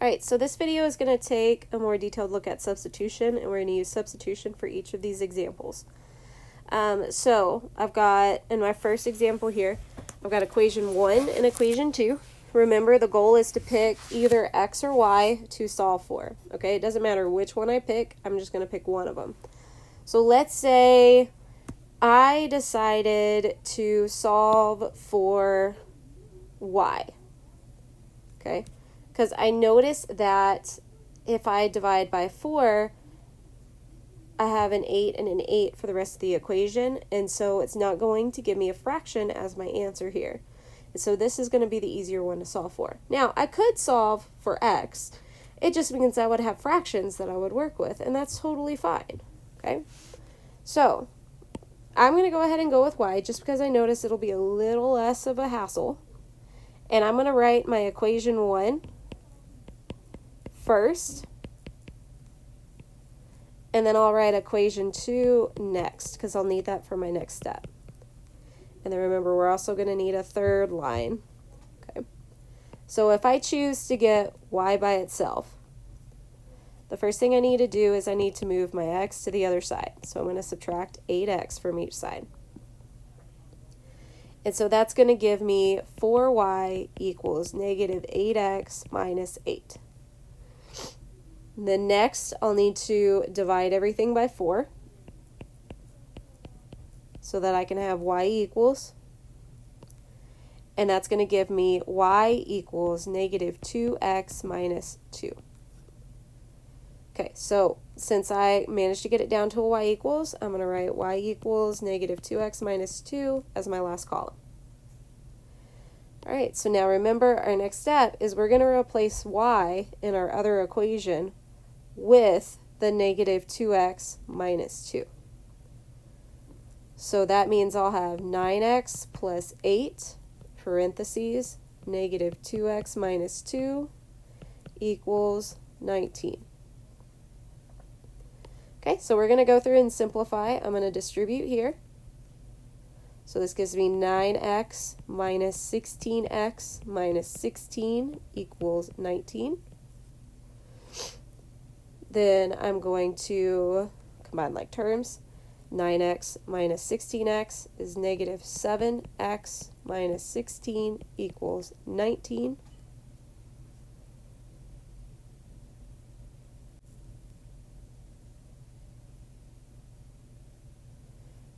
Alright, so this video is going to take a more detailed look at substitution, and we're going to use substitution for each of these examples. So I've got, in my first example here, I've got equation 1 and equation 2. Remember, the goal is to pick either x or y to solve for. Okay, it doesn't matter which one I pick, I'm just going to pick one of them. So let's say I decided to solve for y. Okay, because I noticed that if I divide by 4, I have an 8 and an 8 for the rest of the equation, and so it's not going to give me a fraction as my answer here. And so this is going to be the easier one to solve for. Now, I could solve for x. It just means I would have fractions that I would work with, and that's totally fine. Okay? So, I'm going to go ahead and go with y just because I notice it'll be a little less of a hassle. And I'm going to write my equation 1 first. And then I'll write equation 2 next, because I'll need that for my next step. And then remember, we're also going to need a third line. Okay. So if I choose to get y by itself, the first thing I need to do is I need to move my x to the other side. So I'm going to subtract 8x from each side. And so that's going to give me 4y equals negative 8x minus 8. Then next, I'll need to divide everything by 4 so that I can have y equals, and that's going to give me y equals negative 2x minus 2. Okay, so since I managed to get it down to a y equals, I'm going to write y equals negative 2x minus 2 as my last column. All right, so now remember, our next step is we're going to replace y in our other equation with the negative 2x minus 2. So that means I'll have 9x plus 8, parentheses, negative 2x minus 2 equals 19. Okay, so we're going to go through and simplify. I'm going to distribute here. So this gives me 9x minus 16x minus 16 equals 19. Then I'm going to combine like terms. 9x minus 16x is negative 7x minus 16 equals 19.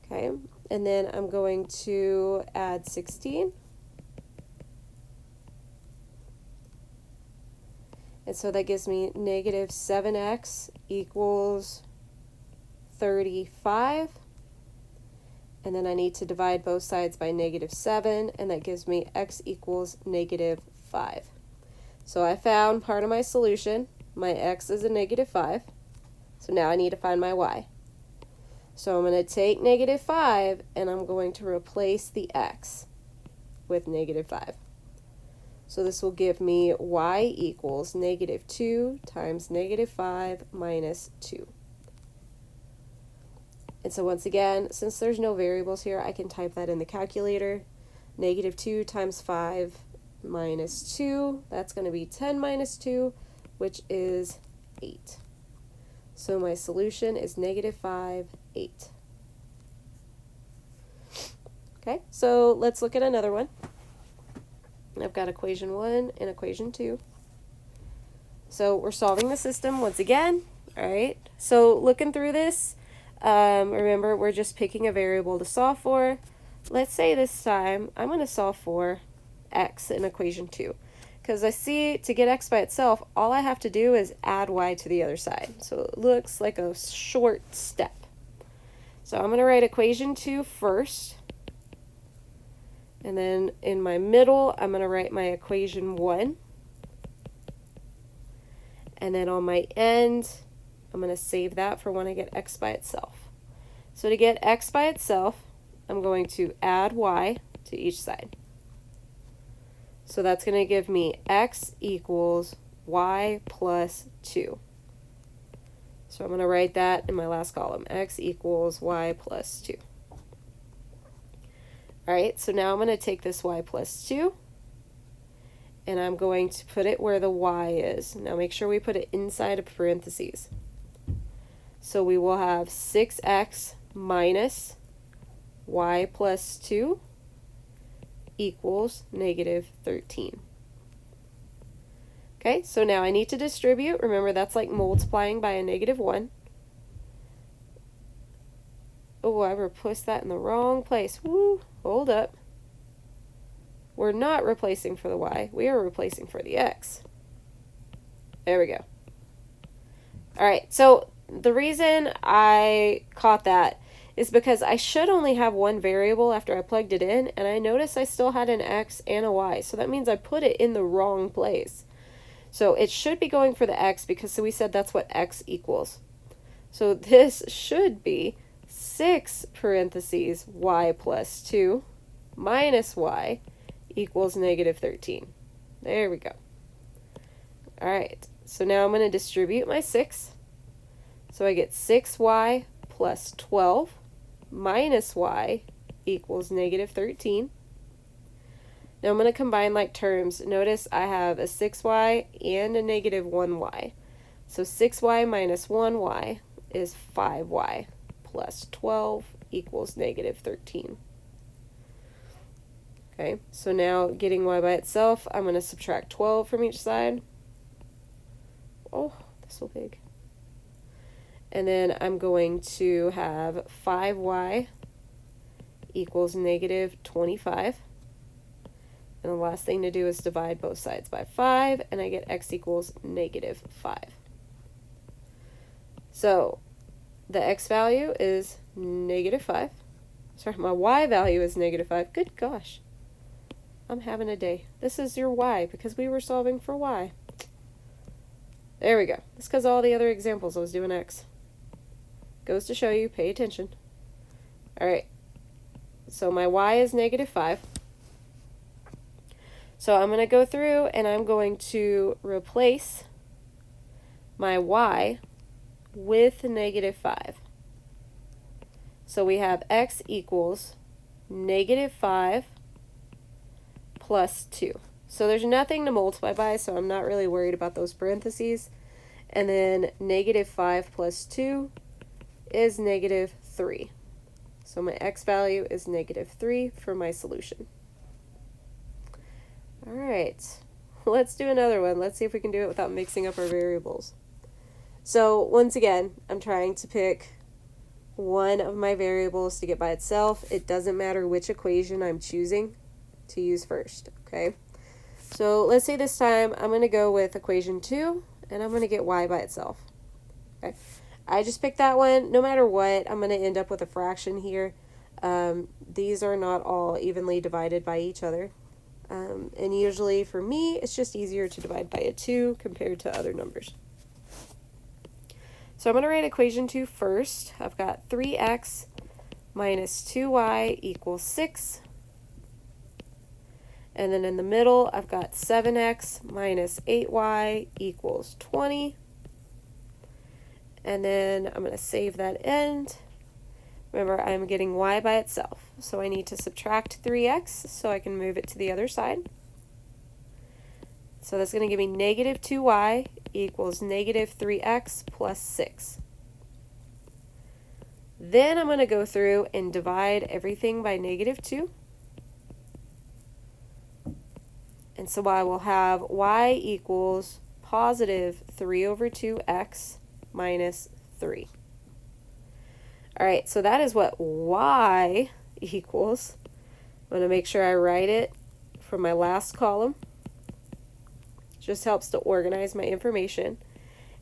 Okay, and then I'm going to add 16. And so that gives me negative 7x equals 35. And then I need to divide both sides by negative 7, and that gives me x equals negative 5. So I found part of my solution. My x is a negative 5. So now I need to find my y. So I'm going to take negative 5, and I'm going to replace the x with negative 5. So this will give me y equals negative 2 times negative 5 minus 2. And so once again, since there's no variables here, I can type that in the calculator. Negative 2 times 5 minus 2, that's going to be 10 minus 2, which is 8. So my solution is negative 5, 8. Okay, so let's look at another one. I've got equation 1 and equation 2. So we're solving the system once again. All right, so looking through this, remember we're just picking a variable to solve for. Let's say this time I'm going to solve for x in equation 2. Because I see to get x by itself, all I have to do is add y to the other side. So it looks like a short step. So I'm going to write equation 2 first. And then in my middle, I'm going to write my equation 1. And then on my end, I'm going to save that for when I get x by itself. So to get x by itself, I'm going to add y to each side. So that's going to give me x equals y plus 2. So I'm going to write that in my last column, x equals y plus 2. All right, so now I'm going to take this y plus 2, and I'm going to put it where the y is. Now make sure we put it inside of parentheses. So we will have 6x minus y plus 2 equals negative 13. Okay, so now I need to distribute. Remember, that's like multiplying by a negative 1. Oh, I replaced that in the wrong place. Woo, hold up. We're not replacing for the y. We are replacing for the x. There we go. All right, so the reason I caught that is because I should only have one variable after I plugged it in, and I noticed I still had an x and a y, so that means I put it in the wrong place. So it should be going for the x because we said that's what x equals. So this should be 6 parentheses y plus 2 minus y equals negative 13. There we go. All right, so now I'm going to distribute my 6. So I get 6y plus 12 minus y equals negative 13. Now I'm going to combine like terms. Notice I have a 6y and a negative 1y. So 6y minus 1y is 5y plus 12 equals negative 13. Okay, so now getting y by itself, I'm going to subtract 12 from each side. Oh, that's so big. And then I'm going to have 5y equals negative 25. And the last thing to do is divide both sides by 5, and I get x equals negative 5. So the x value is negative 5. Sorry, my y value is negative 5. Good gosh. I'm having a day. This is your y because we were solving for y. There we go. That's because all the other examples I was doing x. Goes to show you, pay attention. All right. So my y is negative 5. So I'm going to go through and I'm going to replace my y with negative 5. So we have x equals negative 5 plus 2. So there's nothing to multiply by, so I'm not really worried about those parentheses. And then negative 5 plus 2 is negative 3. So my x value is negative 3 for my solution. All right, let's do another one. Let's see if we can do it without mixing up our variables. So once again, I'm trying to pick one of my variables to get by itself. It doesn't matter which equation I'm choosing to use first, okay? So let's say this time I'm going to go with equation 2, and I'm going to get y by itself, okay? I just picked that one. No matter what, I'm going to end up with a fraction here. These are not all evenly divided by each other. And usually for me, it's just easier to divide by a 2 compared to other numbers. So I'm going to write equation 2 first. I've got 3x minus 2y equals 6. And then in the middle, I've got 7x minus 8y equals 20. And then I'm going to save that end. Remember, I'm getting y by itself, so I need to subtract 3x so I can move it to the other side. So that's going to give me negative 2y equals negative 3x plus 6. Then I'm going to go through and divide everything by negative 2. And so I will have y equals positive 3 over 2x minus 3. All right, so that is what y equals. I'm going to make sure I write it for my last column. Just helps to organize my information.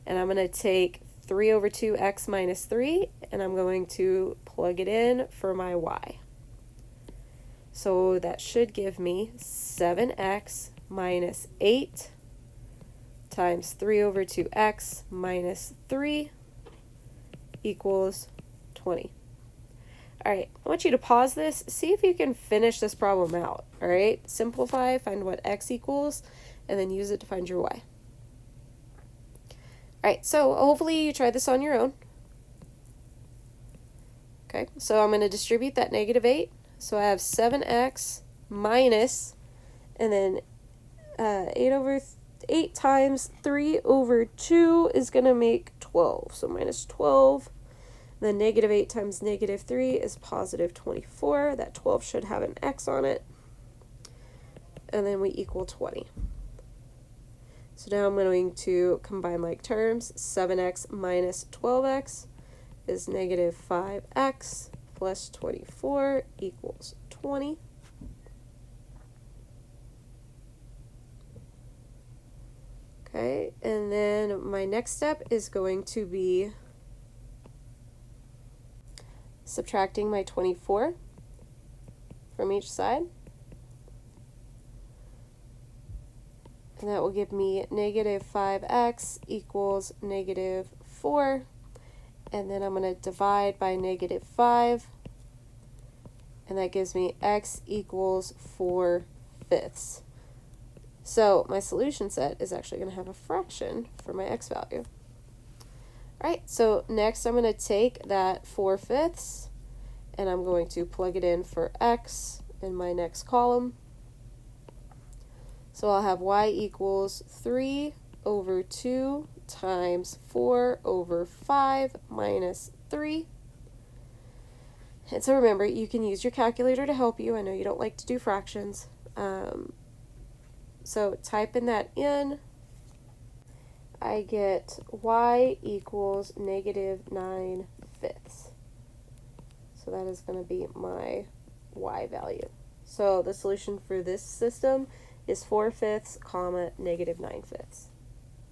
And I'm going to take 3 over 2x minus 3, and I'm going to plug it in for my y. So that should give me 7x minus 8 times 3 over 2x minus 3 equals 20. All right, I want you to pause this, see if you can finish this problem out. All right, simplify, find what x equals, and then use it to find your y. All right, so hopefully you try this on your own. Okay, so I'm going to distribute that negative 8. So I have 7x minus, and then 8 times 3 over 2 is going to make 12. So minus 12. Then negative 8 times negative 3 is positive 24. That 12 should have an x on it. And then we equal 20. So now I'm going to combine like terms. 7x minus 12x is negative 5x plus 24 equals 20. Okay, and then my next step is going to be subtracting my 24 from each side. And that will give me negative 5x equals negative 4. And then I'm going to divide by negative 5. And that gives me x equals 4/5. So my solution set is actually going to have a fraction for my x value. Alright, so next I'm going to take that 4/5 and I'm going to plug it in for x in my next column. So I'll have y equals 3 over 2 times 4 over 5 minus 3. And so remember, you can use your calculator to help you. I know you don't like to do fractions. So typing that in, I get y equals negative 9/5. So that is going to be my y value. So the solution for this system is 4/5, comma, negative 9/5.